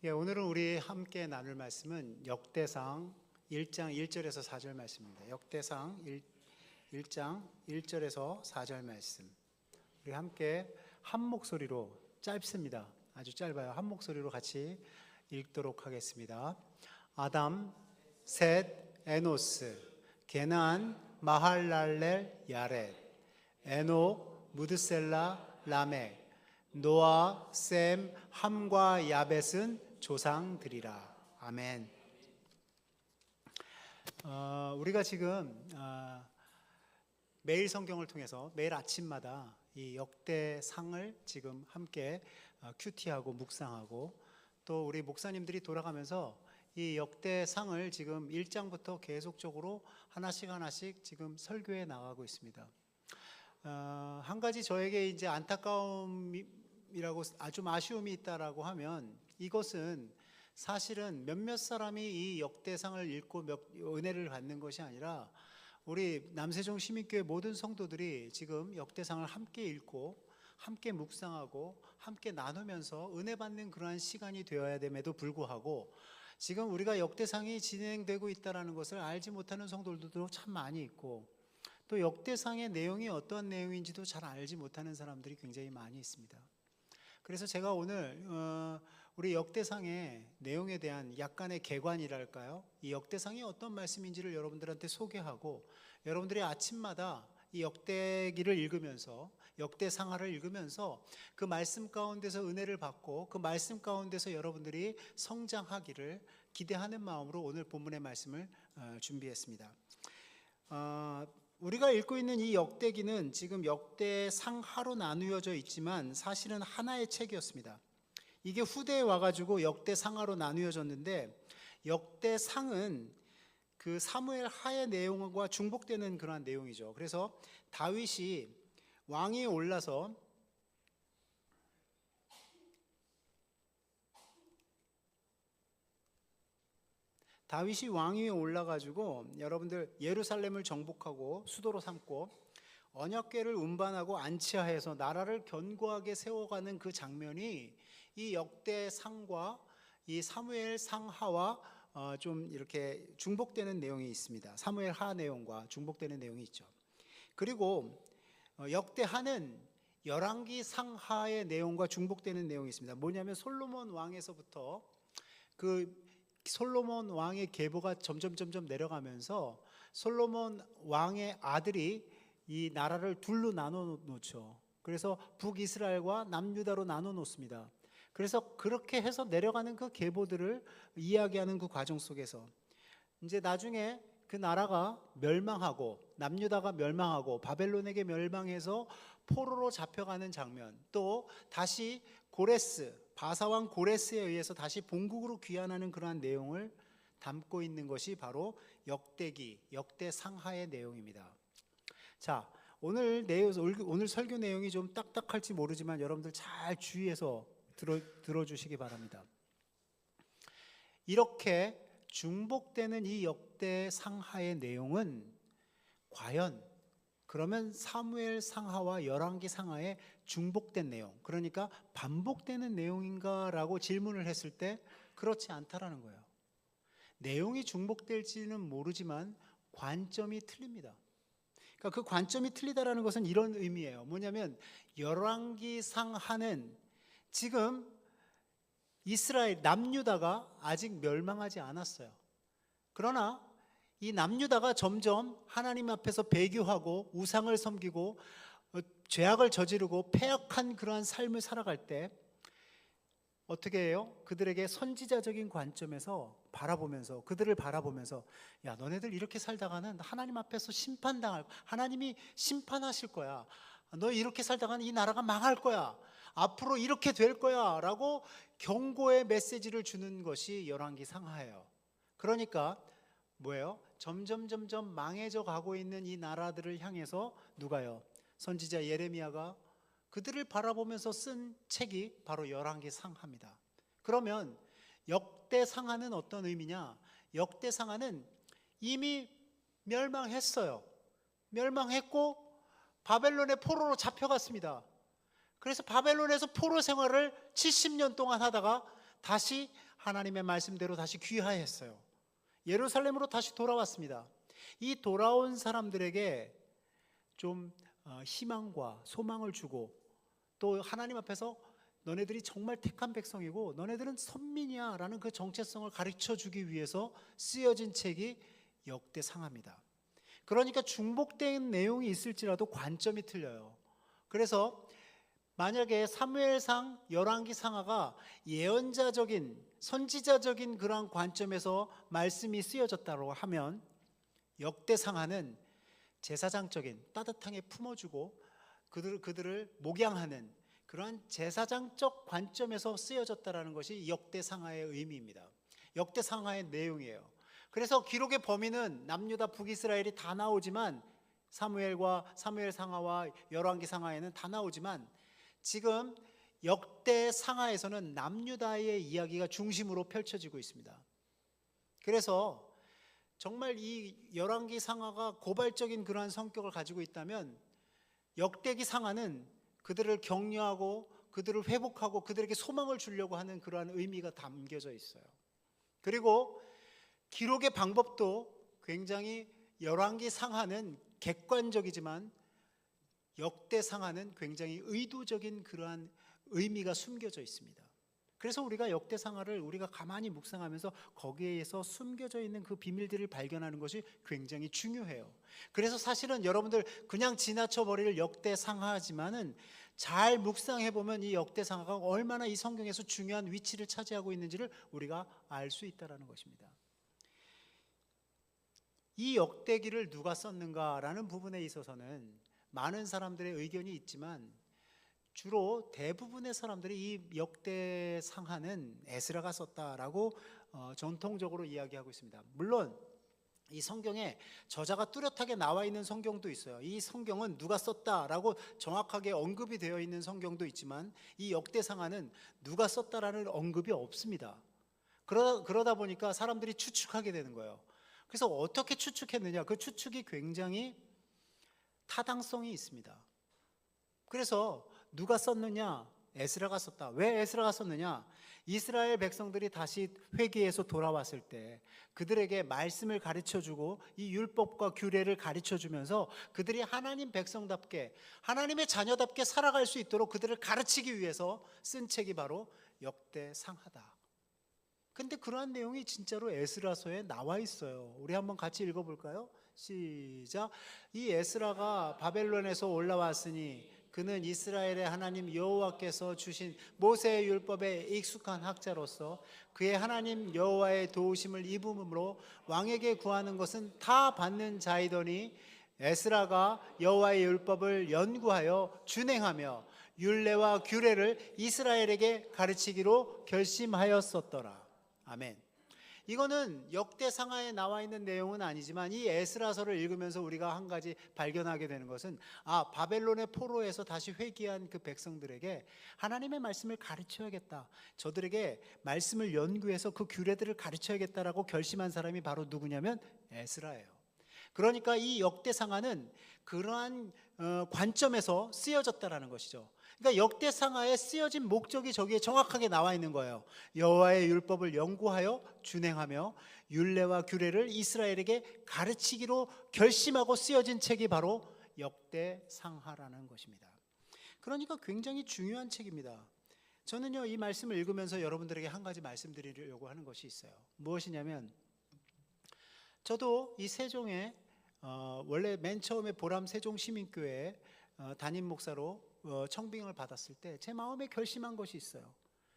오늘은 우리 함께 나눌 말씀은 역대상 1장 1절에서 4절 말씀입니다. 역대상 1장 1절에서 4절 말씀. 우리 함께 한 목소리로, 짧습니다. 아주 짧아요. 한 목소리로 같이 읽도록 하겠습니다. 아담, 셋, 에노스, 게난, 마할랄렐, 야렛, 에녹, 무드셀라, 라멕, 노아, 셈, 함과 야벳은 조상들이라. 아멘. 우리가 지금 매일 성경을 통해서 매일 아침마다 이 역대상을 지금 함께 큐티하고 묵상하고, 또 우리 목사님들이 돌아가면서 이 역대상을 지금 1장부터 계속적으로 하나씩 지금 설교해 나가고 있습니다. 한 가지 저에게 이제 안타까움이라고, 좀 아쉬움이 있다라고 하면, 이것은 사실은 몇몇 사람이 이 역대상을 읽고 은혜를 받는 것이 아니라 우리 남세종 시민교회 모든 성도들이 지금 역대상을 함께 읽고 함께 묵상하고 함께 나누면서 은혜 받는 그러한 시간이 되어야 됨에도 불구하고, 지금 우리가 역대상이 진행되고 있다는 것을 알지 못하는 성도들도 참 많이 있고, 또 역대상의 내용이 어떠한 내용인지도 잘 알지 못하는 사람들이 굉장히 많이 있습니다. 그래서 제가 오늘 우리 역대상의 내용에 대한 약간의 개관이랄까요? 이 역대상이 어떤 말씀인지를 여러분들한테 소개하고, 여러분들이 아침마다 이 역대기를 읽으면서, 역대상하를 읽으면서 그 말씀 가운데서 은혜를 받고 그 말씀 가운데서 여러분들이 성장하기를 기대하는 마음으로 오늘 본문의 말씀을 준비했습니다. 우리가 읽고 있는 이 역대기는 지금 역대상하로 나누어져 있지만 사실은 하나의 책이었습니다. 이게 후대에 와가지고 역대상하로 나누어졌는데, 역대상은 그 사무엘 하의 내용과 중복되는 그러한 내용이죠. 그래서 다윗이 왕위에 올라서 올라가지고 여러분들 예루살렘을 정복하고 수도로 삼고 언약궤를 운반하고 안치하여서 나라를 견고하게 세워가는 그 장면이 이 역대상과 이 사무엘 상하와 좀 이렇게 중복되는 내용이 있습니다. 사무엘 하 내용과 중복되는 내용이 있죠. 그리고 역대하는 열왕기 상하의 내용과 중복되는 내용이 있습니다. 뭐냐면 솔로몬 왕에서부터 그 솔로몬 왕의 계보가 점점 내려가면서 솔로몬 왕의 아들이 이 나라를 둘로 나눠 놓죠. 그래서 북이스라엘과 남유다로 나눠 놓습니다. 그래서 그렇게 해서 내려가는 그 계보들을 이야기하는 그 과정 속에서 이제 나중에 그 나라가 멸망하고, 남유다가 멸망하고 바벨론에게 멸망해서 포로로 잡혀가는 장면, 또 다시 바사왕 고레스에 의해서 다시 본국으로 귀환하는 그러한 내용을 담고 있는 것이 바로 역대기, 역대상하의 내용입니다. 자, 오늘 설교 내용이 좀 딱딱할지 모르지만 여러분들 잘 주의해서 들어주시기 바랍니다. 이렇게 중복되는 이 역대상하의 내용은 과연 그러면 사무엘 상하와 열왕기 상하의 중복된 내용, 그러니까 반복되는 내용인가라고 질문을 했을 때 그렇지 않다라는 거예요. 내용이 중복될지는 모르지만 관점이 틀립니다. 그러니까 그 관점이 틀리다라는 것은 이런 의미예요. 뭐냐면 열왕기 상하는 지금 이스라엘 남유다가 아직 멸망하지 않았어요. 그러나 이 남유다가 점점 하나님 앞에서 배교하고 우상을 섬기고 죄악을 저지르고 패역한 그러한 삶을 살아갈 때 어떻게 해요? 그들에게 선지자적인 관점에서 그들을 바라보면서 야, 너네들 이렇게 살다가는 하나님 앞에서 심판당할 거야. 하나님이 심판하실 거야. 너 이렇게 살다가는 이 나라가 망할 거야. 앞으로 이렇게 될 거야 라고 경고의 메시지를 주는 것이 열왕기 상하예요. 그러니까 뭐예요? 점점 망해져 가고 있는 이 나라들을 향해서 누가요? 선지자 예레미야가 그들을 바라보면서 쓴 책이 바로 열왕기 상하입니다. 그러면 역대상하는 어떤 의미냐? 역대상하는 이미 멸망했어요. 멸망했고 바벨론의 포로로 잡혀갔습니다. 그래서 바벨론에서 포로 생활을 70년 동안 하다가 다시 하나님의 말씀대로 다시 귀화했어요. 예루살렘으로 다시 돌아왔습니다. 이 돌아온 사람들에게 좀 희망과 소망을 주고, 또 하나님 앞에서 너네들이 정말 택한 백성이고 너네들은 선민이야 라는 그 정체성을 가르쳐 주기 위해서 쓰여진 책이 역대상하입니다. 그러니까 중복된 내용이 있을지라도 관점이 틀려요. 그래서 만약에 사무엘상, 열왕기 상하가 예언자적인, 선지자적인 그런 관점에서 말씀이 쓰여졌다고 하면, 역대상하는 제사장적인, 따뜻하게 품어주고 그들을 목양하는 그러한 제사장적 관점에서 쓰여졌다라는 것이 역대상하의 의미입니다. 역대상하의 내용이에요. 그래서 기록의 범위는 남유다 북이스라엘이 다 나오지만, 사무엘 상하와 열왕기 상하에는 다 나오지만, 지금 역대 상하에서는 남유다의 이야기가 중심으로 펼쳐지고 있습니다. 그래서 정말 이 열왕기 상하가 고발적인 그러한 성격을 가지고 있다면, 역대기 상하는 그들을 격려하고 그들을 회복하고 그들에게 소망을 주려고 하는 그러한 의미가 담겨져 있어요. 그리고 기록의 방법도 굉장히 열왕기 상하는 객관적이지만 역대 상하는 굉장히 의도적인 그러한 의미가 숨겨져 있습니다. 그래서 우리가 역대 상하를 우리가 가만히 묵상하면서 거기에서 숨겨져 있는 그 비밀들을 발견하는 것이 굉장히 중요해요. 그래서 사실은 여러분들 그냥 지나쳐 버릴 역대 상하지만은 잘 묵상해 보면 이 역대 상하가 얼마나 이 성경에서 중요한 위치를 차지하고 있는지를 우리가 알 수 있다라는 것입니다. 이 역대기를 누가 썼는가라는 부분에 있어서는 많은 사람들의 의견이 있지만, 주로 대부분의 사람들이 이 역대 상하는 에스라가 썼다라고 전통적으로 이야기하고 있습니다. 물론 이 성경에 저자가 뚜렷하게 나와 있는 성경도 있어요. 이 성경은 누가 썼다라고 정확하게 언급이 되어 있는 성경도 있지만, 이 역대 상하는 누가 썼다라는 언급이 없습니다. 그러다 보니까 사람들이 추측하게 되는 거예요. 그래서 어떻게 추측했느냐, 그 추측이 굉장히 타당성이 있습니다. 그래서 누가 썼느냐? 에스라가 썼다. 왜 에스라가 썼느냐? 이스라엘 백성들이 다시 회개해서 돌아왔을 때 그들에게 말씀을 가르쳐주고 이 율법과 규례를 가르쳐주면서 그들이 하나님 백성답게, 하나님의 자녀답게 살아갈 수 있도록 그들을 가르치기 위해서 쓴 책이 바로 역대상하다. 근데 그러한 내용이 진짜로 에스라서에 나와 있어요. 우리 한번 같이 읽어볼까요? 시작. 이 에스라가 바벨론에서 올라왔으니 그는 이스라엘의 하나님 여호와께서 주신 모세의 율법에 익숙한 학자로서 그의 하나님 여호와의 도우심을 입음으로 왕에게 구하는 것은 다 받는 자이더니, 에스라가 여호와의 율법을 연구하여 준행하며 율례와 규례를 이스라엘에게 가르치기로 결심하였었더라. 아멘. 이거는 역대상하에 나와 있는 내용은 아니지만, 이 에스라서를 읽으면서 우리가 한 가지 발견하게 되는 것은, 바벨론의 포로에서 다시 회귀한 그 백성들에게 하나님의 말씀을 가르쳐야겠다, 저들에게 말씀을 연구해서 그 규례들을 가르쳐야겠다라고 결심한 사람이 바로 누구냐면 에스라예요. 그러니까 이 역대상하는 그러한 관점에서 쓰여졌다라는 것이죠. 그러니까 역대상하에 쓰여진 목적이 저기에 정확하게 나와 있는 거예요. 여호와의 율법을 연구하여 준행하며 율례와 규례를 이스라엘에게 가르치기로 결심하고 쓰여진 책이 바로 역대상하라는 것입니다. 그러니까 굉장히 중요한 책입니다. 저는요, 이 말씀을 읽으면서 여러분들에게 한 가지 말씀드리려고 하는 것이 있어요. 무엇이냐면, 저도 이 세종에 원래 맨 처음에 보람 세종시민교회 담임 목사로 청빙을 받았을 때 제 마음에 결심한 것이 있어요.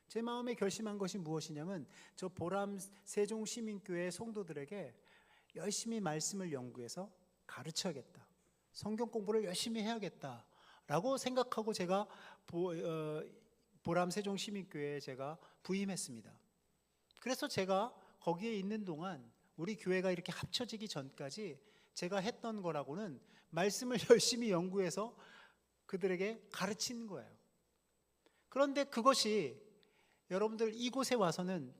제 마음에 결심한 것이 무엇이냐면, 저 보람 세종시민교회 성도들에게 열심히 말씀을 연구해서 가르쳐야겠다, 성경 공부를 열심히 해야겠다라고 생각하고 제가 보람 세종시민교회에 제가 부임했습니다. 그래서 제가 거기에 있는 동안 우리 교회가 이렇게 합쳐지기 전까지 제가 했던 거라고는 말씀을 열심히 연구해서 그들에게 가르치는 거예요. 그런데 그것이 여러분들 이곳에 와서는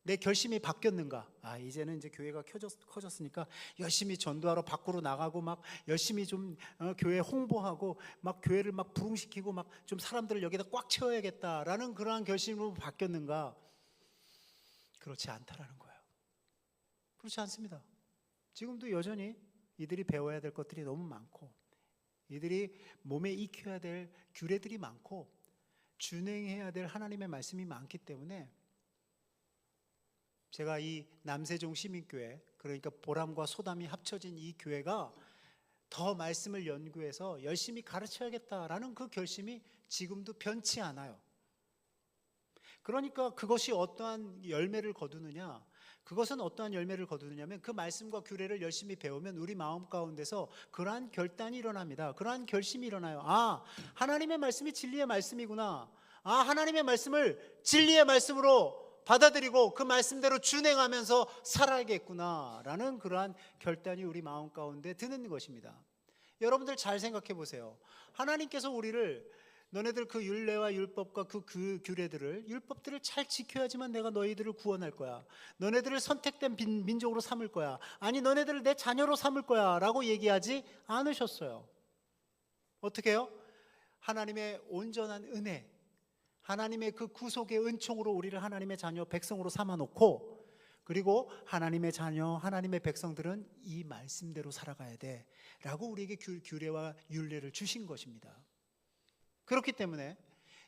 내 결심이 바뀌었는가? 이제는 이제 교회가 커졌으니까 열심히 전도하러 밖으로 나가고 막 열심히 좀 교회 홍보하고 막 교회를 막 부흥시키고 막 좀 사람들을 여기다 꽉 채워야겠다라는 그러한 결심으로 바뀌었는가? 그렇지 않다라는 거예요. 그렇지 않습니다. 지금도 여전히 이들이 배워야 될 것들이 너무 많고, 이들이 몸에 익혀야 될 규례들이 많고, 준행해야 될 하나님의 말씀이 많기 때문에 제가 이 남세종 시민교회, 그러니까 보람과 소담이 합쳐진 이 교회가 더 말씀을 연구해서 열심히 가르쳐야겠다라는 그 결심이 지금도 변치 않아요. 그러니까 그것이 어떠한 열매를 거두느냐, 그것은 어떠한 열매를 거두느냐면 그 말씀과 규례를 열심히 배우면 우리 마음 가운데서 그러한 결단이 일어납니다. 그러한 결심이 일어나요. 아, 하나님의 말씀이 진리의 말씀이구나. 아, 하나님의 말씀을 진리의 말씀으로 받아들이고 그 말씀대로 준행하면서 살아야겠구나 라는 그러한 결단이 우리 마음 가운데 드는 것입니다. 여러분들 잘 생각해 보세요. 하나님께서 우리를 너네들 그 율례와 율법과 그 규례들을, 율법들을 잘 지켜야지만 내가 너희들을 구원할 거야. 너네들을 선택된 민족으로 삼을 거야. 아니, 너네들을 내 자녀로 삼을 거야 라고 얘기하지 않으셨어요. 어떻게 해요? 하나님의 온전한 은혜, 하나님의 그 구속의 은총으로 우리를 하나님의 자녀 백성으로 삼아놓고, 그리고 하나님의 자녀, 하나님의 백성들은 이 말씀대로 살아가야 돼 라고 우리에게 규례와 율례를 주신 것입니다. 그렇기 때문에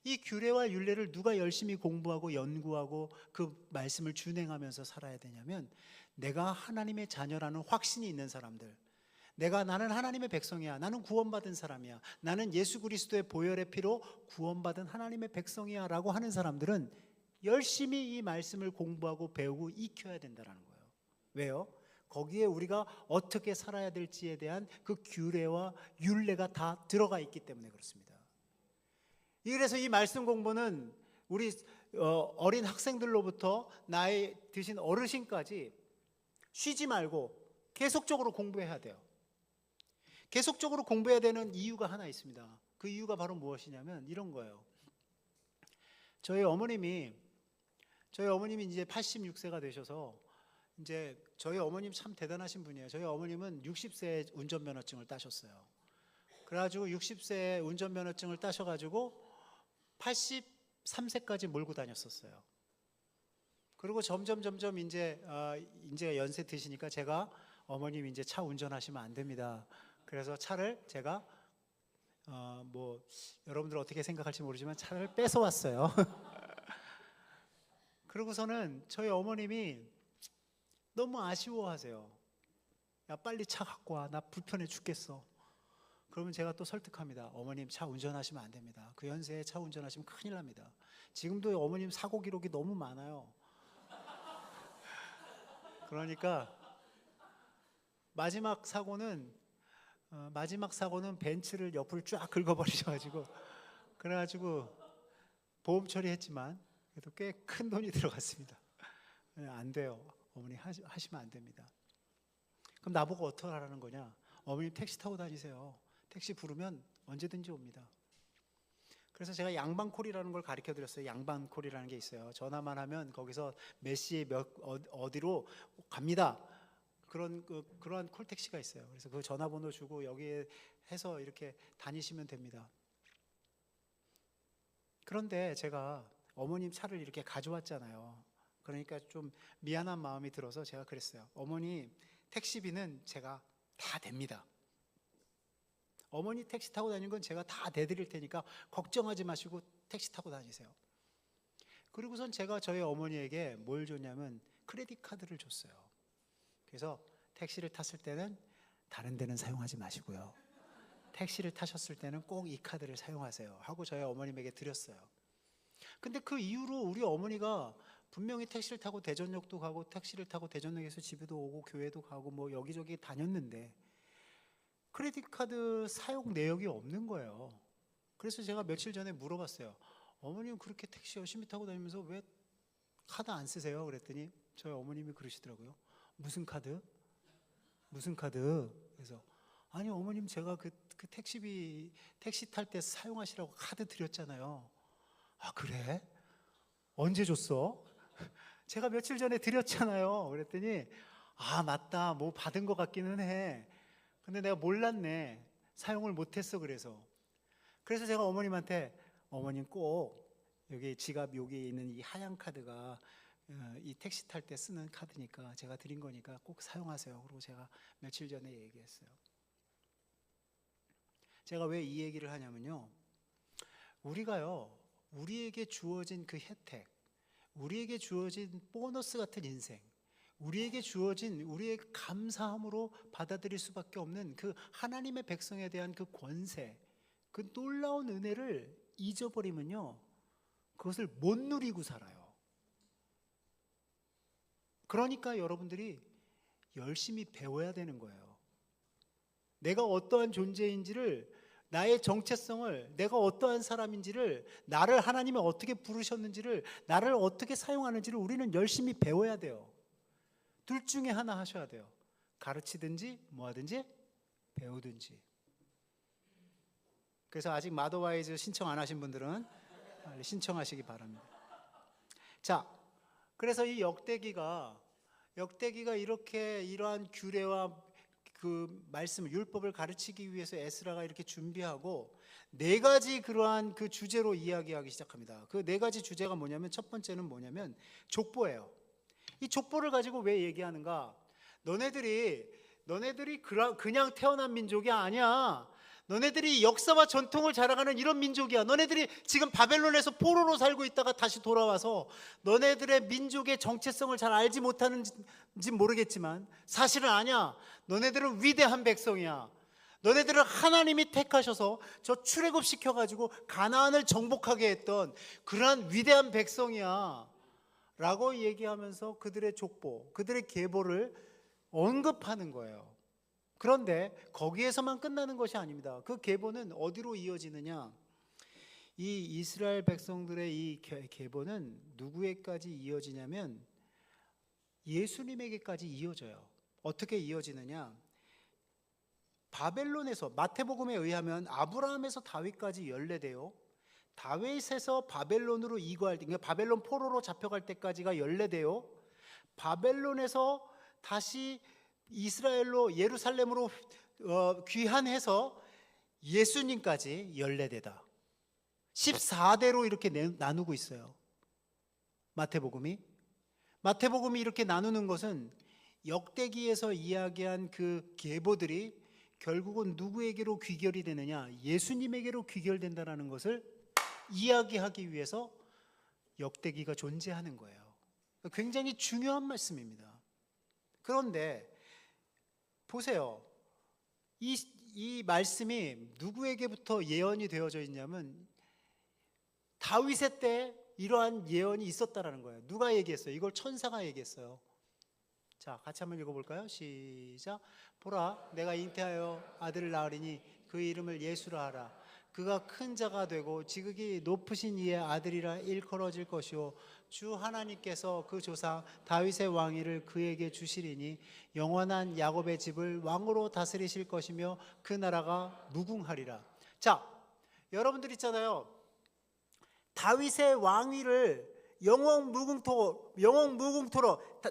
이 규례와 율례를 누가 열심히 공부하고 연구하고 그 말씀을 준행하면서 살아야 되냐면, 내가 하나님의 자녀라는 확신이 있는 사람들, 나는 하나님의 백성이야, 나는 구원받은 사람이야, 나는 예수 그리스도의 보혈의 피로 구원받은 하나님의 백성이야 라고 하는 사람들은 열심히 이 말씀을 공부하고 배우고 익혀야 된다는 거예요. 왜요? 거기에 우리가 어떻게 살아야 될지에 대한 그 규례와 율례가 다 들어가 있기 때문에 그렇습니다. 그래서 이 말씀 공부는 우리 어린 학생들로부터 나이 드신 어르신까지 쉬지 말고 계속적으로 공부해야 돼요. 계속적으로 공부해야 되는 이유가 하나 있습니다. 그 이유가 바로 무엇이냐면 이런 거예요. 저희 어머님이 이제 86세가 되셔서, 이제 저희 어머님 참 대단하신 분이에요. 저희 어머님은 60세에 운전면허증을 따셨어요. 그래가지고 60세에 운전면허증을 따셔가지고 83세까지 몰고 다녔었어요. 그리고 점점 이제 연세 드시니까 제가, 어머님 이제 차 운전하시면 안 됩니다. 그래서 차를 제가 여러분들 어떻게 생각할지 모르지만 차를 뺏어왔어요. 그러고서는 저희 어머님이 너무 아쉬워하세요. 야, 빨리 차 갖고 와, 나 불편해 죽겠어. 그러면 제가 또 설득합니다. 어머님 차 운전하시면 안 됩니다. 그 연세에 차 운전하시면 큰일 납니다. 지금도 어머님 사고 기록이 너무 많아요. 그러니까 마지막 사고는 벤츠를 옆으로 쫙 긁어버리셔가지고, 그래가지고 보험 처리했지만 그래도 꽤 큰 돈이 들어갔습니다. 안 돼요. 어머니 하시면 안 됩니다. 그럼 나보고 어떻게 하라는 거냐? 어머님 택시 타고 다니세요. 택시 부르면 언제든지 옵니다. 그래서 제가 양반콜이라는 걸 가르쳐 드렸어요. 양반콜이라는 게 있어요. 전화만 하면 거기서 몇 시에 어디로 갑니다. 그러한 콜택시가 있어요. 그래서 그 전화번호 주고 여기에 해서 이렇게 다니시면 됩니다. 그런데 제가 어머님 차를 이렇게 가져왔잖아요. 그러니까 좀 미안한 마음이 들어서 제가 그랬어요. 어머니 택시비는 제가 다 댑니다. 어머니 택시 타고 다니는 건 제가 다 대드릴 테니까 걱정하지 마시고 택시 타고 다니세요. 그리고선 제가 저희 어머니에게 뭘 줬냐면 크레딧 카드를 줬어요. 그래서 택시를 탔을 때는 다른 데는 사용하지 마시고요, 택시를 타셨을 때는 꼭 이 카드를 사용하세요 하고 저희 어머님에게 드렸어요. 근데 그 이후로 우리 어머니가 분명히 택시를 타고 대전역도 가고, 택시를 타고 대전역에서 집에도 오고 교회도 가고 뭐 여기저기 다녔는데 크레딧 카드 사용 내역이 없는 거예요. 그래서 제가 며칠 전에 물어봤어요. 어머님 그렇게 택시 열심히 타고 다니면서 왜 카드 안 쓰세요? 그랬더니 저희 어머님이 그러시더라고요. 무슨 카드? 무슨 카드? 그래서 아니 어머님 제가 그 택시 탈 때 사용하시라고 카드 드렸잖아요. 아 그래? 언제 줬어? 제가 며칠 전에 드렸잖아요. 그랬더니 아 맞다, 뭐 받은 것 같기는 해. 근데 내가 몰랐네, 사용을 못했어. 그래서 제가 어머님한테 어머님 꼭 여기 지갑 여기에 있는 이 하얀 카드가 이 택시 탈 때 쓰는 카드니까 제가 드린 거니까 꼭 사용하세요. 그리고 제가 며칠 전에 얘기했어요. 제가 왜 이 얘기를 하냐면요, 우리가요, 우리에게 주어진 그 혜택, 우리에게 주어진 보너스 같은 인생, 우리에게 주어진 우리의 감사함으로 받아들일 수밖에 없는 그 하나님의 백성에 대한 그 권세, 그 놀라운 은혜를 잊어버리면요, 그것을 못 누리고 살아요. 그러니까 여러분들이 열심히 배워야 되는 거예요. 내가 어떠한 존재인지를, 나의 정체성을, 내가 어떠한 사람인지를, 나를 하나님이 어떻게 부르셨는지를, 나를 어떻게 사용하는지를 우리는 열심히 배워야 돼요. 둘 중에 하나 하셔야 돼요. 가르치든지 뭐 하든지 배우든지. 그래서 아직 마더와이즈 신청 안 하신 분들은 빨리 신청하시기 바랍니다. 자, 그래서 이 역대기가 이렇게 이러한 규례와 그 말씀을, 율법을 가르치기 위해서 에스라가 이렇게 준비하고 네 가지 그러한 그 주제로 이야기하기 시작합니다. 그 네 가지 주제가 뭐냐면, 첫 번째는 뭐냐면 족보예요. 이 족보를 가지고 왜 얘기하는가? 너네들이 그냥 태어난 민족이 아니야. 너네들이 역사와 전통을 자랑하는 이런 민족이야. 너네들이 지금 바벨론에서 포로로 살고 있다가 다시 돌아와서 너네들의 민족의 정체성을 잘 알지 못하는지 모르겠지만 사실은 아니야. 너네들은 위대한 백성이야. 너네들은 하나님이 택하셔서 저 출애굽시켜가지고 가나안을 정복하게 했던 그러한 위대한 백성이야 라고 얘기하면서 그들의 족보, 그들의 계보를 언급하는 거예요. 그런데 거기에서만 끝나는 것이 아닙니다. 그 계보는 어디로 이어지느냐? 이 이스라엘 백성들의 이 계보는 누구에까지 이어지냐면 예수님에게까지 이어져요. 어떻게 이어지느냐? 바벨론에서, 마태복음에 의하면 아브라함에서 다윗까지 연례돼요. 다윗에서 바벨론으로 이거할 때, 그러니까 바벨론 포로로 잡혀갈 때까지가 연례돼요. 바벨론에서 다시 이스라엘로, 예루살렘으로 귀환해서 예수님까지 연례되다. 14대로 이렇게 나누고 있어요. 마태복음이 이렇게 나누는 것은 역대기에서 이야기한 그 계보들이 결국은 누구에게로 귀결이 되느냐? 예수님에게로 귀결된다는 것을 이야기하기 위해서 역대기가 존재하는 거예요. 굉장히 중요한 말씀입니다. 그런데 보세요. 이 말씀이 누구에게부터 예언이 되어져 있냐면 다윗의 때 이러한 예언이 있었다라는 거예요. 누가 얘기했어요? 이걸 천사가 얘기했어요. 자, 같이 한번 읽어볼까요? 시작. 보라, 내가 잉태하여 아들을 낳으리니 그 이름을 예수라 하라. 그가 큰 자가 되고 지극히 높으신 이의 아들이라 일컬어질 것이요 주 하나님께서 그 조상 다윗의 왕위를 그에게 주시리니 영원한 야곱의 집을 왕으로 다스리실 것이며 그 나라가 무궁하리라. 자, 여러분들 있잖아요. 다윗의 왕위를 영원 무궁토로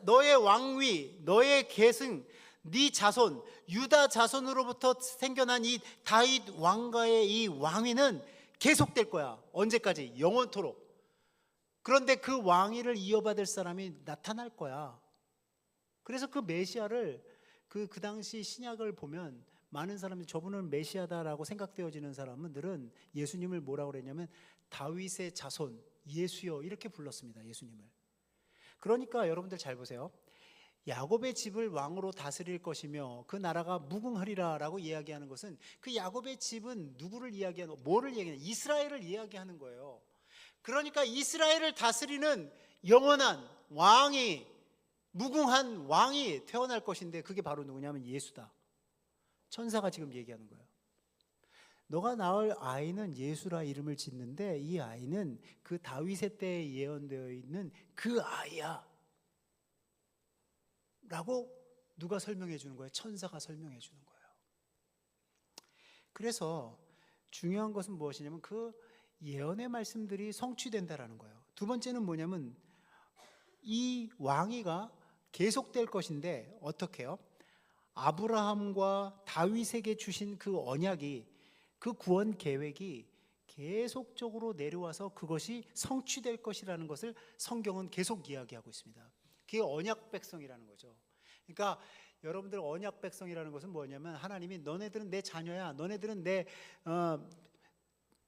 너의 왕위, 너의 계승, 네 자손, 유다 자손으로부터 생겨난 이 다윗 왕가의 이 왕위는 계속될 거야. 언제까지? 영원토록. 그런데 그 왕위를 이어받을 사람이 나타날 거야. 그래서 그 메시아를 그 당시 신약을 보면 많은 사람들이 저분은 메시아다라고 생각되어지는 사람들은 예수님을 뭐라고 그랬냐면 다윗의 자손, 예수여 이렇게 불렀습니다. 예수님을. 그러니까 여러분들 잘 보세요. 야곱의 집을 왕으로 다스릴 것이며 그 나라가 무궁하리라 라고 이야기하는 것은 그 야곱의 집은 누구를 이야기하는, 뭐를 이야기하는, 이스라엘을 이야기하는 거예요. 그러니까 이스라엘을 다스리는 영원한 왕이, 무궁한 왕이 태어날 것인데 그게 바로 누구냐면 예수다. 천사가 지금 얘기하는 거예요. 너가 낳을 아이는 예수라 이름을 짓는데 이 아이는 그 다윗의 때에 예언되어 있는 그 아이야 라고 누가 설명해 주는 거예요? 천사가 설명해 주는 거예요. 그래서 중요한 것은 무엇이냐면 그 예언의 말씀들이 성취된다라는 거예요. 두 번째는 뭐냐면 이 왕위가 계속될 것인데 어떻게 해요? 아브라함과 다윗에게 주신 그 언약이, 그 구원 계획이 계속적으로 내려와서 그것이 성취될 것이라는 것을 성경은 계속 이야기하고 있습니다. 그게 언약 백성이라는 거죠. 그러니까 여러분들 언약 백성이라는 것은 뭐냐면 하나님이 너네들은 내 자녀야, 너네들은 내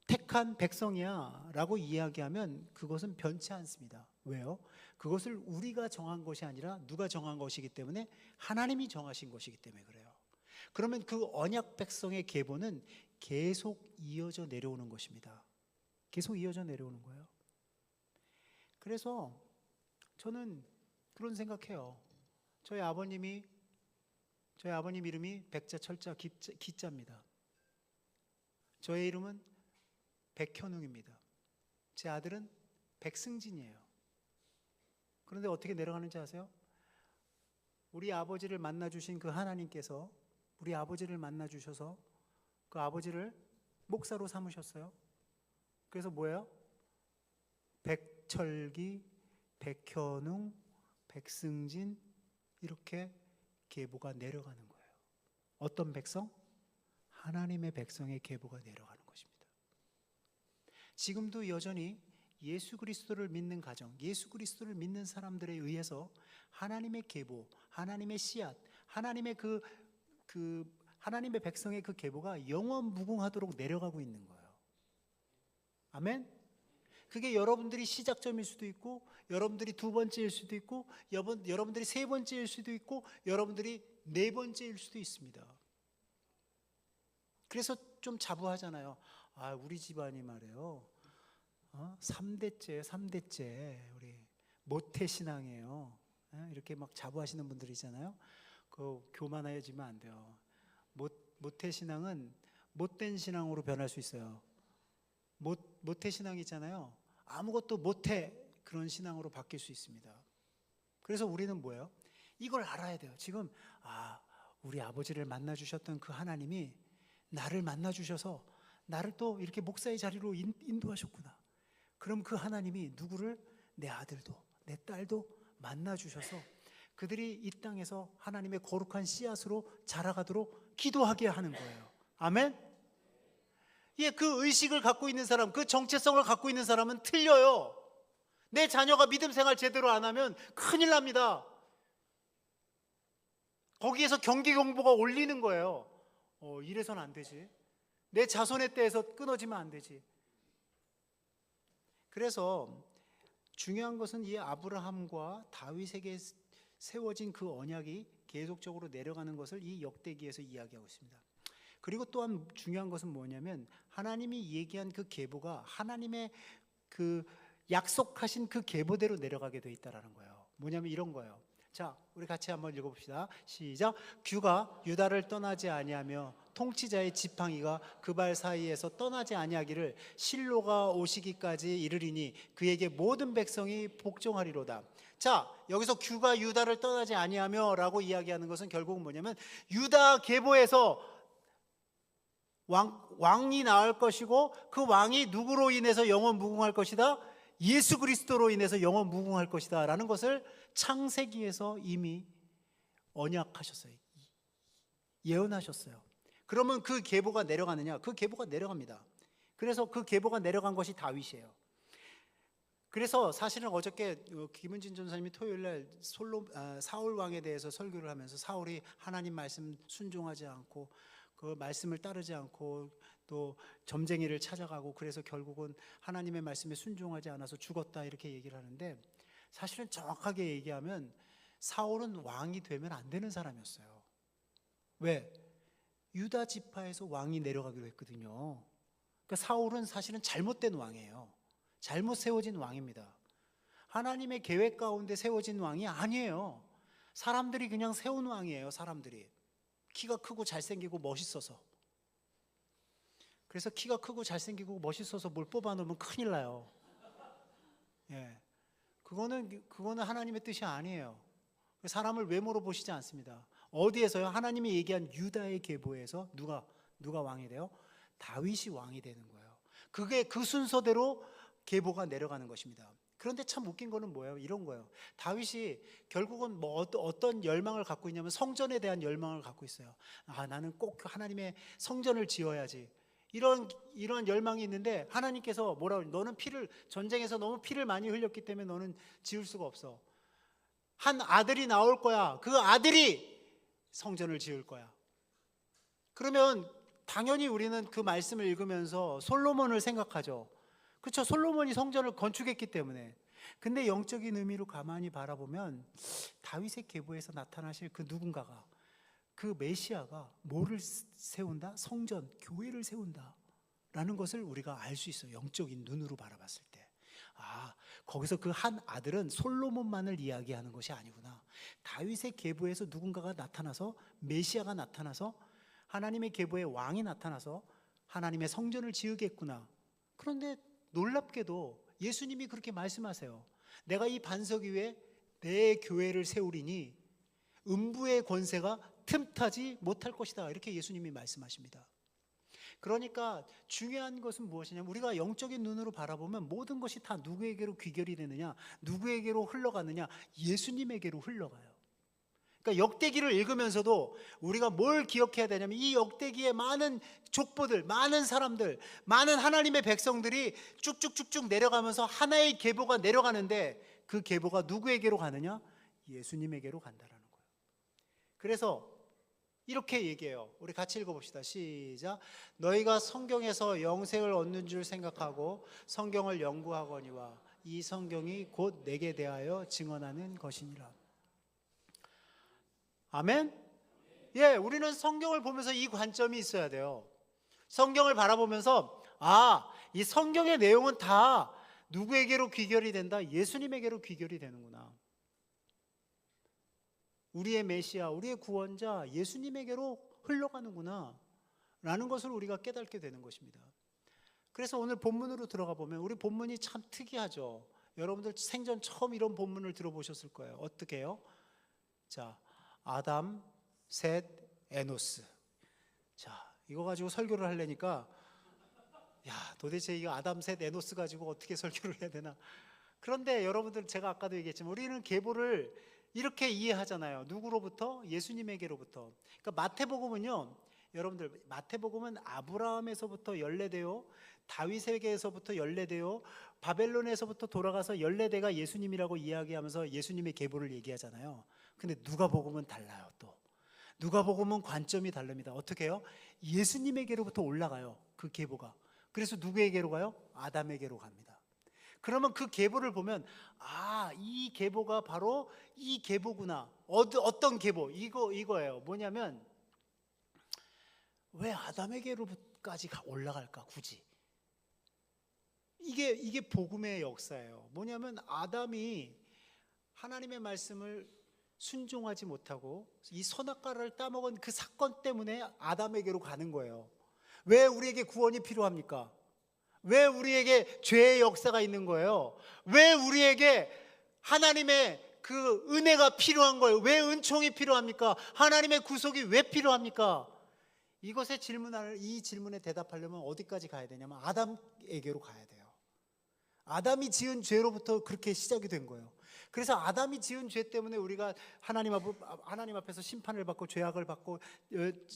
택한 백성이야 라고 이야기하면 그것은 변치 않습니다. 왜요? 그것을 우리가 정한 것이 아니라 누가 정한 것이기 때문에 하나님이 정하신 것이기 때문에 그래요. 그러면 그 언약 백성의 계보는 계속 이어져 내려오는 것입니다. 계속 이어져 내려오는 거예요. 그래서 저는 그런 생각해요. 저희 아버님 이름이 백자 철자 기자입니다. 저의 이름은 백현웅입니다. 제 아들은 백승진이에요. 그런데 어떻게 내려가는지 아세요? 우리 아버지를 만나 주신 그 하나님께서 우리 아버지를 만나 주셔서 그 아버지를 목사로 삼으셨어요. 그래서 뭐예요? 백철기, 백현웅, 백승진 이렇게 계보가 내려가는 거예요. 어떤 백성? 하나님의 백성의 계보가 내려가는 것입니다. 지금도 여전히 예수 그리스도를 믿는 가정, 예수 그리스도를 믿는 사람들에 의해서 하나님의 계보, 하나님의 씨앗, 하나님의 하나님의 백성의 그 계보가 영원 무궁하도록 내려가고 있는 거예요. 아멘? 그게 여러분들이 시작점일 수도 있고, 여러분들이 두 번째일 수도 있고, 여러분들이 세 번째일 수도 있고, 여러분들이 네 번째일 수도 있습니다. 그래서 좀 자부하잖아요. 아, 우리 집안이 말이에요. 3대째 우리 모태신앙이에요. 이렇게 막 자부하시는 분들이잖아요. 그 교만해지면 안 돼요. 모태신앙은 못된 신앙으로 변할 수 있어요. 모태신앙 있잖아요. 아무것도 못해 그런 신앙으로 바뀔 수 있습니다. 그래서 우리는 뭐예요? 이걸 알아야 돼요. 지금 우리 아버지를 만나 주셨던 그 하나님이 나를 만나 주셔서 나를 또 이렇게 목사의 자리로 인도하셨구나. 그럼 그 하나님이 누구를? 내 아들도 내 딸도 만나 주셔서 그들이 이 땅에서 하나님의 거룩한 씨앗으로 자라가도록 기도하게 하는 거예요. 아멘? 예, 그 의식을 갖고 있는 사람, 그 정체성을 갖고 있는 사람은 틀려요. 내 자녀가 믿음 생활 제대로 안 하면 큰일 납니다. 거기에서 경계 경보가 울리는 거예요. 이래서는 안 되지. 내 자손의 때에서 끊어지면 안 되지. 그래서 중요한 것은 이 아브라함과 다윗에게 세워진 그 언약이 계속적으로 내려가는 것을 이 역대기에서 이야기하고 있습니다. 그리고 또한 중요한 것은 뭐냐면 하나님이 얘기한 그 계보가 하나님의 그 약속하신 그 계보대로 내려가게 되어 있다는 거예요. 뭐냐면 이런 거예요. 자, 우리 같이 한번 읽어봅시다. 시작. 규가 유다를 떠나지 아니하며 통치자의 지팡이가 그 발 사이에서 떠나지 아니하기를 실로가 오시기까지 이르리니 그에게 모든 백성이 복종하리로다. 자, 여기서 규가 유다를 떠나지 아니하며 라고 이야기하는 것은 결국은 뭐냐면 유다 계보에서 왕이 나올 것이고 그 왕이 누구로 인해서 영원 무궁할 것이다? 예수 그리스도로 인해서 영원 무궁할 것이다 라는 것을 창세기에서 이미 언약하셨어요. 예언하셨어요. 그러면 그 계보가 내려가느냐? 그 계보가 내려갑니다. 그래서 그 계보가 내려간 것이 다윗이에요. 그래서 사실은 어저께 김은진 전사님이 토요일날 사울 왕에 대해서 설교를 하면서 사울이 하나님 말씀 순종하지 않고 그 말씀을 따르지 않고 또 점쟁이를 찾아가고 그래서 결국은 하나님의 말씀에 순종하지 않아서 죽었다 이렇게 얘기를 하는데 사실은 정확하게 얘기하면 사울은 왕이 되면 안 되는 사람이었어요. 왜? 유다 지파에서 왕이 내려가기로 했거든요. 그러니까 사울은 사실은 잘못된 왕이에요. 잘못 세워진 왕입니다. 하나님의 계획 가운데 세워진 왕이 아니에요. 사람들이 그냥 세운 왕이에요. 사람들이 키가 크고 잘생기고 멋있어서. 그래서 키가 크고 잘생기고 멋있어서 뭘 뽑아놓으면 큰일 나요. 예, 그거는 하나님의 뜻이 아니에요. 사람을 외모로 보시지 않습니다. 어디에서요? 하나님이 얘기한 유다의 계보에서 누가 왕이 돼요? 다윗이 왕이 되는 거예요. 그게 그 순서대로 계보가 내려가는 것입니다. 그런데 참 웃긴 거는 뭐예요? 이런 거예요. 다윗이 결국은 뭐 어떤 열망을 갖고 있냐면 성전에 대한 열망을 갖고 있어요. 나는 꼭 하나님의 성전을 지어야지. 이런 열망이 있는데 하나님께서 뭐라고 너는 전쟁에서 너무 피를 많이 흘렸기 때문에 너는 지을 수가 없어. 한 아들이 나올 거야. 그 아들이 성전을 지을 거야. 그러면 당연히 우리는 그 말씀을 읽으면서 솔로몬을 생각하죠. 그렇죠? 솔로몬이 성전을 건축했기 때문에. 근데 영적인 의미로 가만히 바라보면 다윗의 계보에서 나타나실 그 누군가가, 그 메시아가 뭐를 세운다? 성전, 교회를 세운다 라는 것을 우리가 알 수 있어요. 영적인 눈으로 바라봤을 때. 거기서 그 한 아들은 솔로몬만을 이야기하는 것이 아니구나. 다윗의 계보에서 누군가가 나타나서, 메시아가 나타나서, 하나님의 계보의 왕이 나타나서 하나님의 성전을 지으겠구나. 그런데 놀랍게도 예수님이 그렇게 말씀하세요. 내가 이 반석 위에 내 교회를 세우리니 음부의 권세가 틈타지 못할 것이다. 이렇게 예수님이 말씀하십니다. 그러니까 중요한 것은 무엇이냐면 우리가 영적인 눈으로 바라보면 모든 것이 다 누구에게로 귀결이 되느냐, 누구에게로 흘러가느냐, 예수님에게로 흘러가요. 그러니까 역대기를 읽으면서도 우리가 뭘 기억해야 되냐면 이 역대기에 많은 족보들, 많은 사람들, 많은 하나님의 백성들이 쭉쭉쭉쭉 내려가면서 하나의 계보가 내려가는데 그 계보가 누구에게로 가느냐? 예수님에게로 간다라는 거예요. 그래서 이렇게 얘기해요. 우리 같이 읽어봅시다. 시작. 너희가 성경에서 영생을 얻는 줄 생각하고 성경을 연구하거니와 이 성경이 곧 내게 대하여 증언하는 것이니라. 아멘? 예, 우리는 성경을 보면서 이 관점이 있어야 돼요. 성경을 바라보면서 이 성경의 내용은 다 누구에게로 귀결이 된다? 예수님에게로 귀결이 되는구나. 우리의 메시아, 우리의 구원자 예수님에게로 흘러가는구나 라는 것을 우리가 깨닫게 되는 것입니다. 그래서 오늘 본문으로 들어가 보면 우리 본문이 참 특이하죠. 여러분들 생전 처음 이런 본문을 들어보셨을 거예요. 어떻게 해요? 자, 아담, 셋, 에노스. 자, 이거 가지고 설교를 하려니까 도대체 이거 아담, 셋, 에노스 가지고 어떻게 설교를 해야 되나. 그런데 여러분들 제가 아까도 얘기했지만 우리는 계보를 이렇게 이해하잖아요. 누구로부터? 예수님에게로부터. 그러니까 마태복음은요, 여러분들 마태복음은 아브라함에서부터 연례되어 다윗에게서부터 연례되어 바벨론에서부터 돌아가서 연례대가 예수님이라고 이야기하면서 예수님의 계보를 얘기하잖아요. 근데 누가복음은 달라요. 또 누가복음은 관점이 다릅니다. 어떻게 해요? 예수님에게로부터 올라가요. 그 계보가. 그래서 누구에게로 가요? 아담에게로 갑니다. 그러면 그 계보를 보면 이 계보가 바로 이 계보구나. 어떤 계보? 이거예요. 뭐냐면 왜 아담에게로까지 올라갈까 굳이? 이게 복음의 역사예요. 뭐냐면 아담이 하나님의 말씀을 순종하지 못하고 이 선악과를 따먹은 그 사건 때문에 아담에게로 가는 거예요. 왜 우리에게 구원이 필요합니까? 왜 우리에게 죄의 역사가 있는 거예요? 왜 우리에게 하나님의 그 은혜가 필요한 거예요? 왜 은총이 필요합니까? 하나님의 구속이 왜 필요합니까? 이 질문에 대답하려면 어디까지 가야 되냐면 아담에게로 가야 돼요. 아담이 지은 죄로부터 그렇게 시작이 된 거예요. 그래서 아담이 지은 죄 때문에 우리가 하나님 앞에서 심판을 받고 죄악을 받고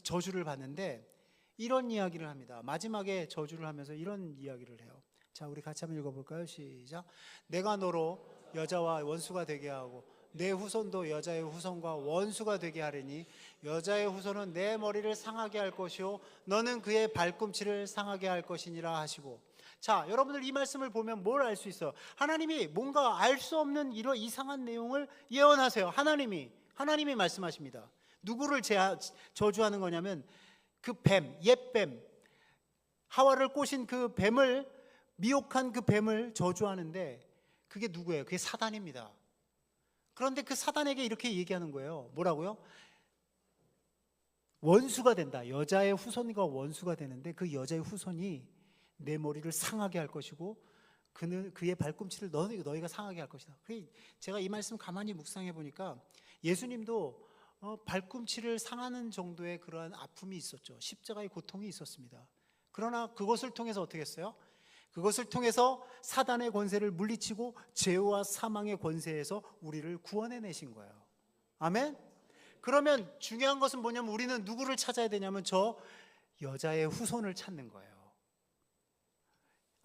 저주를 받는데 이런 이야기를 합니다. 마지막에 저주를 하면서 이런 이야기를 해요. 자, 우리 같이 한번 읽어볼까요? 시작. 내가 너로 여자와 원수가 되게 하고 내 후손도 여자의 후손과 원수가 되게 하리니 여자의 후손은 내 머리를 상하게 할 것이요 너는 그의 발꿈치를 상하게 할 것이니라 하시고. 자, 여러분들 이 말씀을 보면 뭘 알 수 있어요? 하나님이 뭔가 알 수 없는 이런 이상한 내용을 예언하세요. 하나님이 말씀하십니다. 누구를 저주하는 거냐면 그 뱀, 옛뱀, 하와를 꼬신 그 뱀을, 미혹한 그 뱀을 저주하는데 그게 누구예요? 그게 사단입니다. 그런데 그 사단에게 이렇게 얘기하는 거예요. 뭐라고요? 원수가 된다. 여자의 후손과 원수가 되는데 그 여자의 후손이 내 머리를 상하게 할 것이고 그의 발꿈치를 너희가 상하게 할 것이다. 제가 이 말씀 가만히 묵상해 보니까 예수님도 발꿈치를 상하는 정도의 그러한 아픔이 있었죠. 십자가의 고통이 있었습니다. 그러나 그것을 통해서 어떻게 했어요? 그것을 통해서 사단의 권세를 물리치고 죄와 사망의 권세에서 우리를 구원해내신 거예요. 아멘? 그러면 중요한 것은 뭐냐면 우리는 누구를 찾아야 되냐면 저 여자의 후손을 찾는 거예요.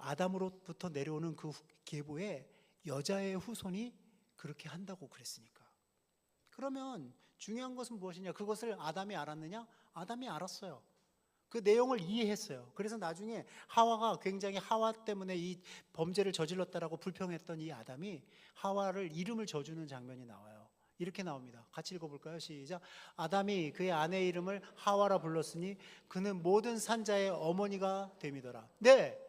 아담으로부터 내려오는 그 계보에 여자의 후손이 그렇게 한다고 그랬으니까. 그러면 중요한 것은 무엇이냐? 그것을 아담이 알았느냐? 아담이 알았어요. 그 내용을 이해했어요. 그래서 나중에 하와가 굉장히 하와 때문에 이 범죄를 저질렀다라고 불평했던 이 아담이 하와를 이름을 져주는 장면이 나와요. 이렇게 나옵니다. 같이 읽어볼까요? 시작. 아담이 그의 아내의 이름을 하와라 불렀으니 그는 모든 산자의 어머니가 됨이더라. 네,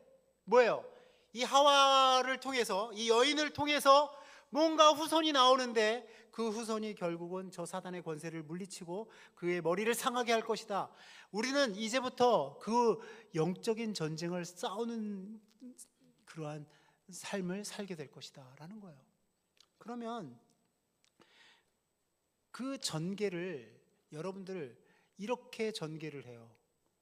뭐예요? 이 하와를 통해서, 이 여인을 통해서 뭔가 후손이 나오는데 그 후손이 결국은 저 사단의 권세를 물리치고 그의 머리를 상하게 할 것이다. 우리는 이제부터 그 영적인 전쟁을 싸우는 그러한 삶을 살게 될 것이다 라는 거예요. 그러면 그 전개를 여러분들 이렇게 전개를 해요.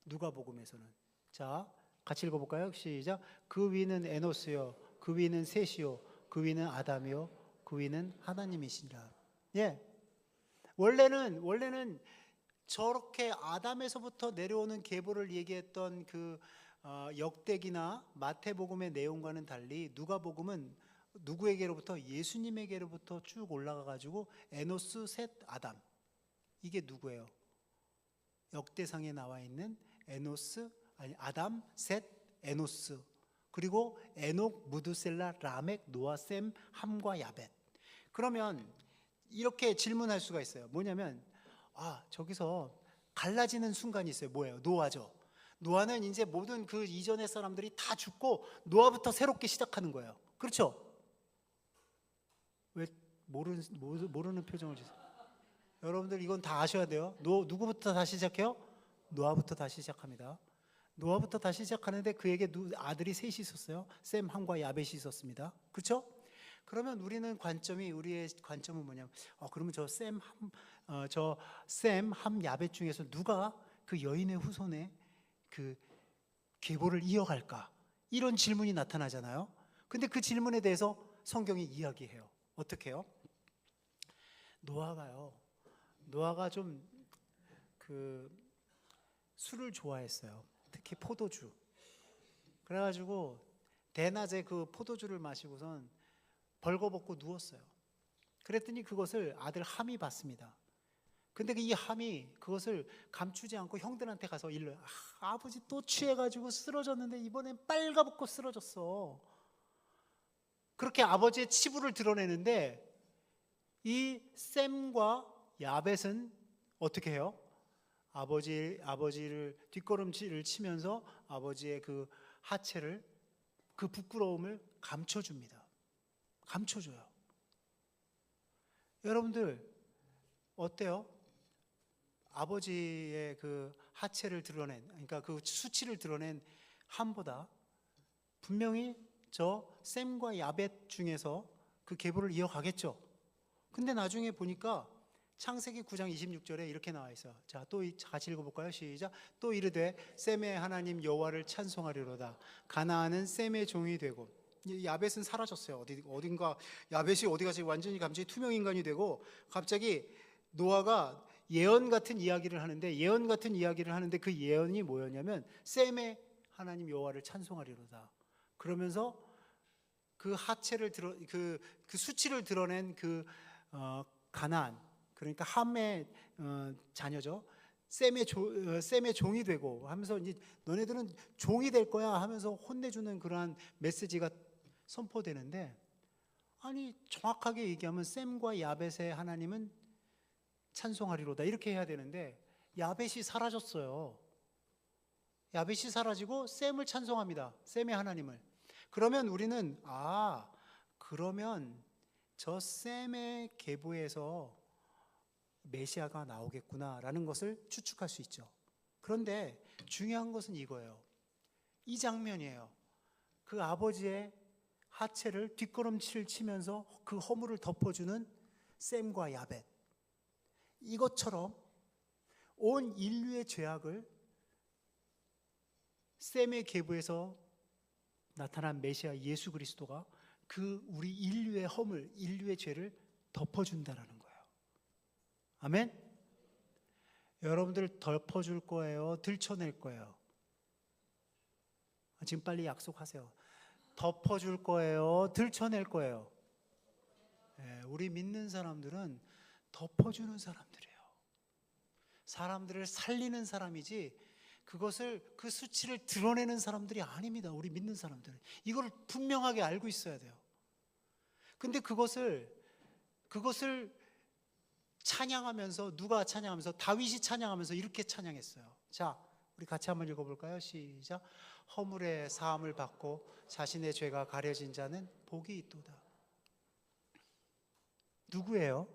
누가복음에서는. 자, 같이 읽어볼까요? 시작. 그 위는 에노스요, 그 위는 셋이요, 그 위는 아담이요, 그 위는 하나님이시니라. 예, 원래는 저렇게 아담에서부터 내려오는 계보를 얘기했던 그 역대기나 마태복음의 내용과는 달리 누가복음은 누구에게로부터? 예수님에게로부터 쭉 올라가 가지고 에노스, 셋, 아담. 이게 누구예요? 역대상에 나와 있는 에노스, 아니 아담, 셋, 에노스. 그리고 에녹, 무드셀라, 라멕, 노아, 셈, 함과 야벳. 그러면 이렇게 질문할 수가 있어요. 뭐냐면 저기서 갈라지는 순간이 있어요. 뭐예요? 노아죠. 노아는 이제 모든 그 이전의 사람들이 다 죽고 노아부터 새롭게 시작하는 거예요. 그렇죠? 왜 모르는 표정을 지으세요? 여러분들 이건 다 아셔야 돼요. 누구부터 다시 시작해요? 노아부터 다시 시작합니다. 노아부터 다시 시작하는데 그에게 아들이 셋이 있었어요. 셈, 함과 야벳이 있었습니다. 그렇죠? 그러면 우리의 관점은 뭐냐면 그러면 저 셈, 함, 야벳 중에서 누가 그 여인의 후손의 그 계보를 이어갈까? 이런 질문이 나타나잖아요. 근데 그 질문에 대해서 성경이 이야기해요. 어떻게 해요? 노아가 좀 그 술을 좋아했어요. 특히 포도주. 그래가지고 대낮에 그 포도주를 마시고선 벌거벗고 누웠어요. 그랬더니 그것을 아들 함이 봤습니다. 근데 이 함이 그것을 감추지 않고 형들한테 가서 일러요. 아버지 또 취해가지고 쓰러졌는데 이번엔 빨가벗고 쓰러졌어. 그렇게 아버지의 치부를 드러내는데 이 셈과 야벳은 어떻게 해요? 아버지를 뒷걸음질을 치면서 아버지의 그 하체를, 그 부끄러움을 감춰줍니다. 감춰줘요. 여러분들 어때요? 아버지의 그 하체를 드러낸, 그러니까 그 수치를 드러낸 함보다 분명히 저 셈과 야벳 중에서 그 계보를 이어가겠죠. 근데 나중에 보니까 창세기 9장 26절에 이렇게 나와 있어요. 자, 또 같이 읽어볼까요? 시작. 또 이르되 셈의 하나님 여호와를 찬송하리로다. 가나안은 셈의 종이 되고. 야벳은 사라졌어요. 어딘가 야벳이 어디 가지 완전히 갑자기 투명 인간이 되고 갑자기 노아가 예언 같은 이야기를 하는데 그 예언이 뭐였냐면 셈의 하나님 여호와를 찬송하리로다. 그러면서 그 하체를 그 수치를 드러낸 그 가나안, 그러니까 함의 자녀죠. 셈의 종이 되고 하면서 이제 너네들은 종이 될 거야 하면서 혼내주는 그러한 메시지가 선포되는데, 아니 정확하게 얘기하면 셈과 야벳의 하나님은 찬송하리로다 이렇게 해야 되는데 야벳이 사라졌어요. 야벳이 사라지고 셈을 찬송합니다. 셈의 하나님을. 그러면 우리는 그러면 저 셈의 계보에서 메시아가 나오겠구나라는 것을 추측할 수 있죠. 그런데 중요한 것은 이거예요. 이 장면이에요. 그 아버지의 하체를 뒷걸음질 치면서 그 허물을 덮어주는 셈과 야벳. 이것처럼 온 인류의 죄악을 셈의 계보에서 나타난 메시아 예수 그리스도가 그 우리 인류의 허물, 인류의 죄를 덮어준다라는 거예요. 아멘? 여러분들 덮어줄 거예요? 들춰낼 거예요? 지금 빨리 약속하세요. 덮어줄 거예요? 들춰낼 거예요? 예, 우리 믿는 사람들은 덮어주는 사람들이에요. 사람들을 살리는 사람이지 그 수치를 드러내는 사람들이 아닙니다. 우리 믿는 사람들은 이걸 분명하게 알고 있어야 돼요. 근데 그것을 찬양하면서, 누가 찬양하면서? 다윗이 찬양하면서 이렇게 찬양했어요. 자, 우리 같이 한번 읽어볼까요? 시작. 허물의 사함을 받고 자신의 죄가 가려진 자는 복이 있도다. 누구예요?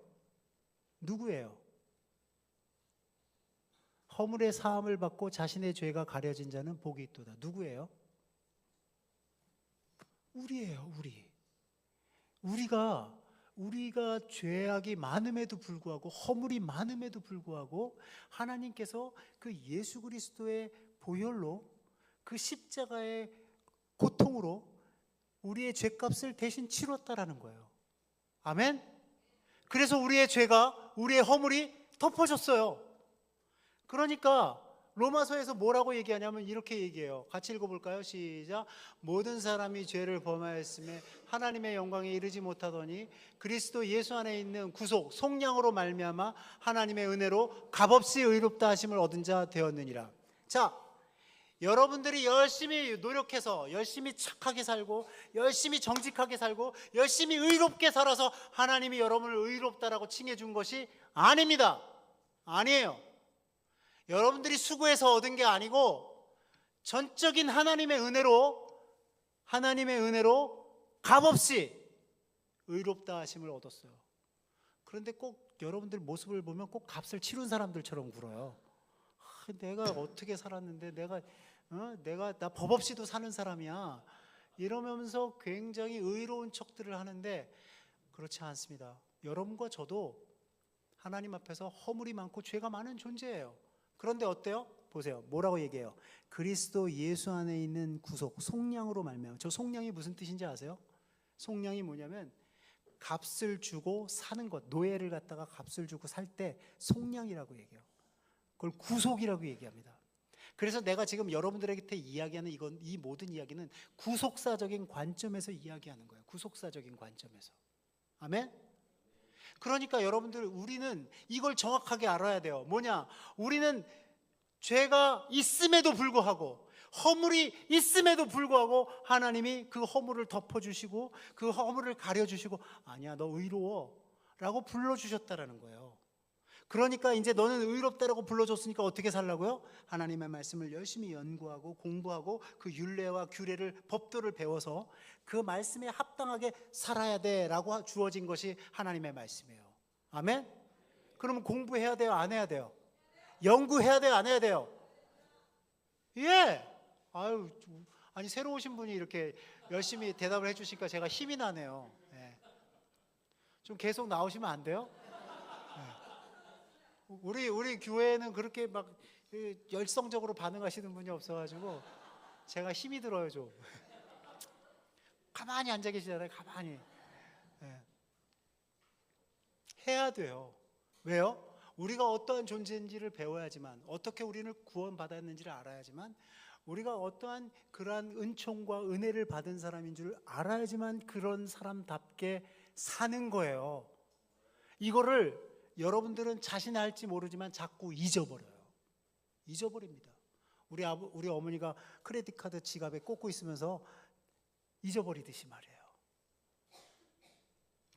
허물의 사함을 받고 자신의 죄가 가려진 자는 복이 있도다. 누구예요? 우리예요. 우리가 죄악이 많음에도 불구하고, 허물이 많음에도 불구하고 하나님께서 그 예수 그리스도의 보혈로, 그 십자가의 고통으로 우리의 죄값을 대신 치렀다라는 거예요. 아멘? 그래서 우리의 죄가, 우리의 허물이 덮어졌어요. 그러니까 로마서에서 뭐라고 얘기하냐면 이렇게 얘기해요. 같이 읽어볼까요? 시작. 모든 사람이 죄를 범하였음에 하나님의 영광에 이르지 못하더니 그리스도 예수 안에 있는 구속 속량으로 말미암아 하나님의 은혜로 값없이 의롭다 하심을 얻은 자 되었느니라. 자, 여러분들이 열심히 노력해서 열심히 착하게 살고 열심히 정직하게 살고 열심히 의롭게 살아서 하나님이 여러분을 의롭다라고 칭해준 것이 아닙니다. 아니에요. 여러분들이 수고해서 얻은 게 아니고 전적인 하나님의 은혜로 값없이 의롭다 하심을 얻었어요. 그런데 꼭 여러분들 모습을 보면 꼭 값을 치른 사람들처럼 굴어요. 내가 어떻게 살았는데 나 법 없이도 사는 사람이야 이러면서 굉장히 의로운 척들을 하는데 그렇지 않습니다. 여러분과 저도 하나님 앞에서 허물이 많고 죄가 많은 존재예요. 그런데 어때요? 보세요. 뭐라고 얘기해요? 그리스도 예수 안에 있는 구속, 속량으로 말미암아. 저 속량이 무슨 뜻인지 아세요? 속량이 뭐냐면 값을 주고 사는 것, 노예를 갖다가 값을 주고 살 때 속량이라고 얘기해요. 그걸 구속이라고 얘기합니다. 그래서 내가 지금 여러분들에게 이야기하는 이 모든 이야기는 구속사적인 관점에서 이야기하는 거예요. 구속사적인 관점에서. 아멘? 그러니까 여러분들, 우리는 이걸 정확하게 알아야 돼요. 뭐냐? 우리는 죄가 있음에도 불구하고, 허물이 있음에도 불구하고 하나님이 그 허물을 덮어주시고 그 허물을 가려주시고, 아니야 너 의로워 라고 불러주셨다라는 거예요. 그러니까 이제 너는 의롭다라고 불러줬으니까 어떻게 살라고요? 하나님의 말씀을 열심히 연구하고 공부하고 그 율례와 규례를, 법도를 배워서 그 말씀에 합당하게 살아야 돼라고 주어진 것이 하나님의 말씀이에요. 아멘? 그러면 공부해야 돼요? 안 해야 돼요? 연구해야 돼요? 안 해야 돼요? 예! 아니 새로 오신 분이 이렇게 열심히 대답을 해주시니까 제가 힘이 나네요. 예. 좀 계속 나오시면 안 돼요? 우리 교회는 그렇게 막 열성적으로 반응하시는 분이 없어가지고 제가 힘이 들어요. 좀 가만히 앉아 계시잖아요. 가만히. 네. 해야 돼요. 왜요? 우리가 어떠한 존재인지를 배워야지만, 어떻게 우리는 구원받았는지를 알아야지만, 우리가 어떠한 그러한 은총과 은혜를 받은 사람인 줄 알아야지만 그런 사람답게 사는 거예요. 이거를 여러분들은 자신이 할지 모르지만 자꾸 잊어버려요. 잊어버립니다. 우리 어머니가 크레딧 카드 지갑에 꽂고 있으면서 잊어버리듯이 말이에요.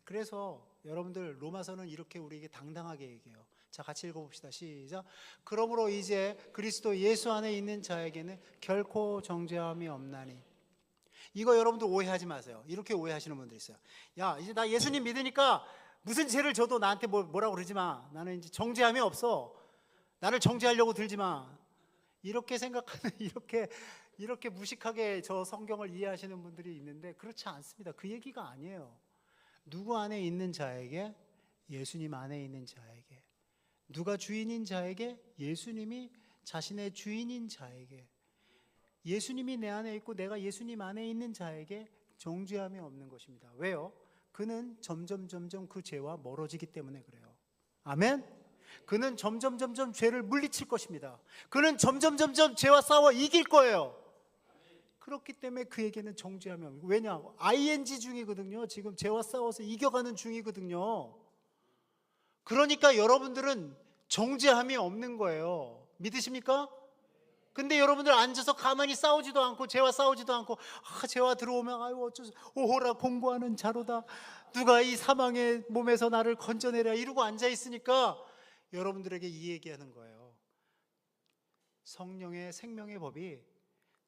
그래서 여러분들, 로마서는 이렇게 우리에게 당당하게 얘기해요. 자, 같이 읽어봅시다. 시작. 그러므로 이제 그리스도 예수 안에 있는 자에게는 결코 정죄함이 없나니. 이거 여러분들 오해하지 마세요. 이렇게 오해하시는 분들 있어요. 야, 이제 나 예수님 믿으니까 무슨 죄를 져도 나한테 뭐라고 그러지 마. 나는 이제 정죄함이 없어. 나를 정죄하려고 들지 마. 이렇게 생각하는, 이렇게 무식하게 저 성경을 이해하시는 분들이 있는데 그렇지 않습니다. 그 얘기가 아니에요. 누구 안에 있는 자에게? 예수님 안에 있는 자에게. 누가 주인인 자에게? 예수님이 자신의 주인인 자에게. 예수님이 내 안에 있고 내가 예수님 안에 있는 자에게 정죄함이 없는 것입니다. 왜요? 그는 점점 그 죄와 멀어지기 때문에 그래요. 아멘? 그는 점점 죄를 물리칠 것입니다. 그는 점점 죄와 싸워 이길 거예요. 그렇기 때문에 그에게는 정죄함이 없는 거예요. 왜냐? ing 중이거든요. 지금 죄와 싸워서 이겨가는 중이거든요. 그러니까 여러분들은 정죄함이 없는 거예요. 믿으십니까? 근데 여러분들 앉아서 가만히 싸우지도 않고 죄와 싸우지도 않고 죄와 들어오면 아유 어쩌서 오호라 공부하는 자로다, 누가 이 사망의 몸에서 나를 건져내랴 이러고 앉아 있으니까 여러분들에게 이 얘기하는 거예요. 성령의 생명의 법이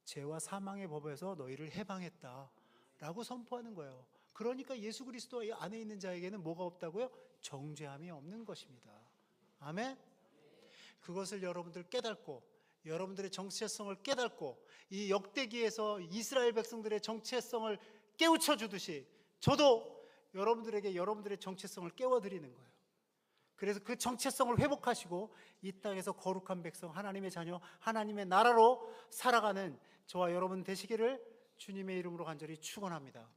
죄와 사망의 법에서 너희를 해방했다라고 선포하는 거예요. 그러니까 예수 그리스도 안에 있는 자에게는 뭐가 없다고요? 정죄함이 없는 것입니다. 아멘. 그것을 여러분들 깨닫고 여러분들의 정체성을 깨닫고 이 역대기에서 이스라엘 백성들의 정체성을 깨우쳐 주듯이 저도 여러분들에게 여러분들의 정체성을 깨워드리는 거예요. 그래서 그 정체성을 회복하시고 이 땅에서 거룩한 백성, 하나님의 자녀, 하나님의 나라로 살아가는 저와 여러분 되시기를 주님의 이름으로 간절히 축원합니다.